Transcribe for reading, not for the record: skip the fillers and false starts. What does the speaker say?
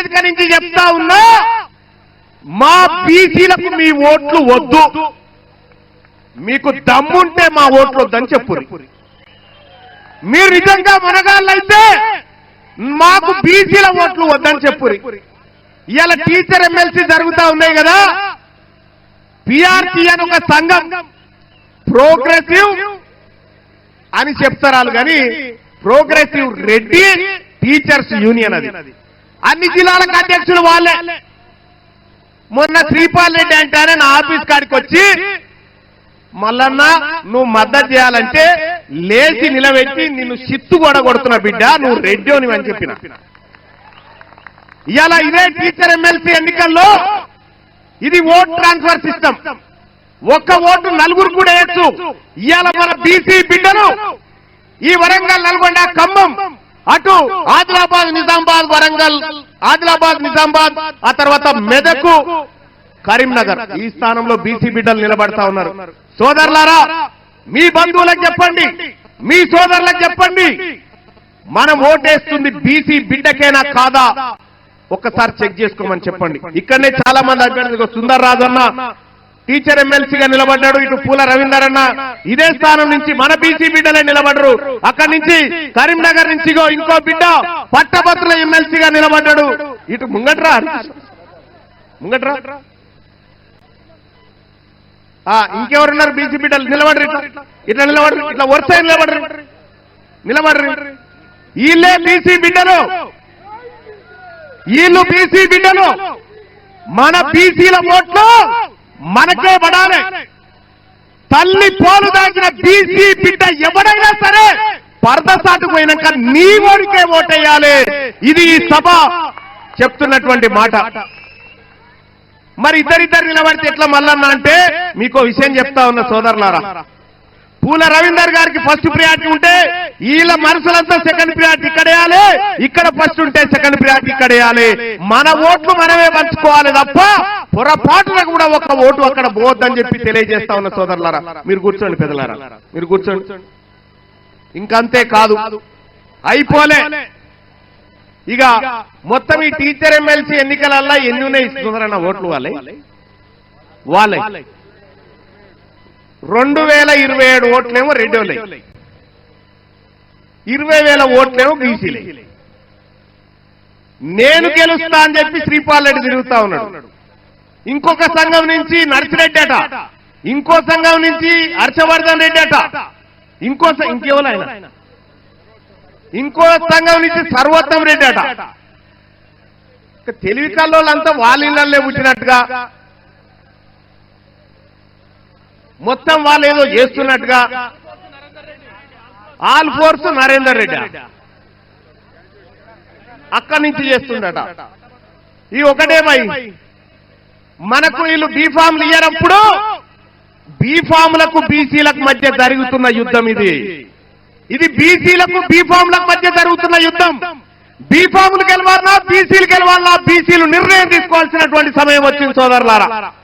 వేదిక నుంచి చెప్తా ఉన్నా, మా బీసీలకు మీ ఓట్లు వద్దు, మీకు దమ్ముంటే మా ఓట్లు వద్దని చెప్పురి. మీరు నిజంగా మనగాళ్ళైతే మాకు బీసీల ఓట్లు వద్దని చెప్పురి. ఇవాళ టీచర్ ఎమ్మెల్సీ జరుగుతా ఉన్నాయి కదా, పిఆర్టీ అని ఒక సంఘం, ప్రోగ్రెసివ్ అని చెప్తారు కానీ ప్రోగ్రెసివ్ రెడ్డి టీచర్స్ యూనియన్ అది. అన్ని జిల్లాలకు అధ్యక్షులు వాళ్ళే. మొన్న శ్రీపాల్ రెడ్డి అంటేనే నా ఆఫీస్ కాడికి వచ్చి, మల్లన్న నువ్వు మద్దతు చేయాలంటే లేచి నిలబెట్టి నిన్ను చిత్తు కూడా కొడుతున్నా బిడ్డ, నువ్వు రెడ్డి అని చెప్పిన. ఇవాళ ఇదే టీచర్ ఎమ్మెల్సీ ఎన్నికల్లో ఇది ఓట్ ట్రాన్స్ఫర్ సిస్టమ్. ఒక్క ఓటు నలుగురు కూడా వేయచ్చు. ఇవాళ మన బీసీ బిడ్డను ఈ వరంగల్, నల్గొండ, ఖమ్మం, అటు ఆదిలాబాద్, నిజామాబాద్, వరంగల్, ఆదిలాబాద్, నిజామాబాద్, ఆ తర్వాత మెదకు, కరీంనగర్, ఈ స్థానంలో బీసీ బిడ్డలు నిలబడతా ఉన్నారు. సోదరులారా, మీ బంధువులకు చెప్పండి, మీ సోదరులకు చెప్పండి, మనం ఓటేస్తుంది బీసీ బిడ్డకేనా కాదా ఒక్కసారి చెక్ చేసుకోమని చెప్పండి. ఇక్కడనే చాలా మంది అభ్యర్థులు, సుందర్ రాజు అన్న టీచర్ ఎమ్మెల్సీగా నిలబడ్డాడు, ఇటు పూల రవీందర్ అన్న ఇదే స్థానం నుంచి మన బీసీ బిడ్డలే నిలబడ్డరు. అక్కడి నుంచి కరీంనగర్ నుంచి ఇంకో బిడ్డ పట్టభద్రుల ఎమ్మెల్సీగా నిలబడ్డాడు. ఇటు ముంగట్రా ఇంకెవరున్నారు బీసీ బిడ్డలు నిలబడరు, ఇట్లా నిలబడరు, ఇట్లా వరుస నిలబడరు. వీళ్ళే బీసీ బిడ్డలు, వీళ్ళు బీసీ బిడ్డలు. మన బీసీల ఓట్లు మనకే పడాలి. తల్లి పోలు దాచిన బీసీ బిడ్డ ఎవరైనా సరే పరదసాటు పోయినాక నీ ఓడికే ఓటేయాలి. ఇది ఈ సభ చెప్తున్నటువంటి మాట. మరి ఇద్దరిద్దరు నిలబడితే ఎట్లా మల్లన్న అంటే, మీకో విషయం చెప్తా ఉన్న సోదరులారా, పూల రవీందర్ గారికి ఫస్ట్ ప్రియారిటీ ఉంటే వీళ్ళ మనసులంతా సెకండ్ ప్రియారిటీ ఇక్కడ వేయాలి, ఇక్కడ ఫస్ట్ ఉంటే సెకండ్ ప్రియారిటీ ఇక్కడ వేయాలి. మన ఓట్లు మనమే పంచుకోవాలి తప్ప పొరపాటున కూడా ఒక్క ఓటు అక్కడ పోవద్దని చెప్పి తెలియజేస్తా ఉన్న సోదరులారా. మీరు కూర్చోండి పెద్దలారా, మీరు కూర్చోండి. ఇంకంతే కాదు, అయిపోలే. ఇక మొత్తం ఈ టీచర్ ఎమ్మెల్సీ ఎన్నికలల్లా ఎన్ని ఉన్నాయి సుందరన్న ఓట్లు? వాళ్ళే 2027 ఓట్లేమో రెడ్డిలే, 20,000 ఓట్లేమో బీసీలే. నేను గెలుస్తా అని చెప్పి శ్రీపాల్ రెడ్డి తిరుగుతా ఉన్నాడు. ఇంకొక సంఘం నుంచి నర్సిరెడ్డి అట, ఇంకో సంఘం నుంచి హర్షవర్ధన్ రెడ్డి అట, ఇంకెవరైనా ఇంకో సంఘం నుంచి సర్వోత్తం రెడ్డి అట. తెలివి కల్లోళ్ళంతా వాళ్ళ ఇళ్లే పుట్టినట్టుగా, మొత్తం వాళ్ళు ఏదో చేస్తున్నట్టుగా. ఆల్ ఫోర్స్ నరేందర్ రెడ్డి అక్కడి నుంచి చేస్తుండట. ఈ ఒకటేమై మనకు వీళ్ళు బీఫామ్లు ఇయ్యనప్పుడు బీఫామ్లకు బీసీలకు మధ్య జరుగుతున్న యుద్ధం ఇది బీసీలకు బీఫామ్లకు మధ్య జరుగుతున్న యుద్ధం. బీఫామ్లు గెలవాలన్నా బీసీలు గెలవాలన్నా బీసీలు నిర్ణయం తీసుకోవాల్సినటువంటి సమయం వచ్చింది సోదరులారా.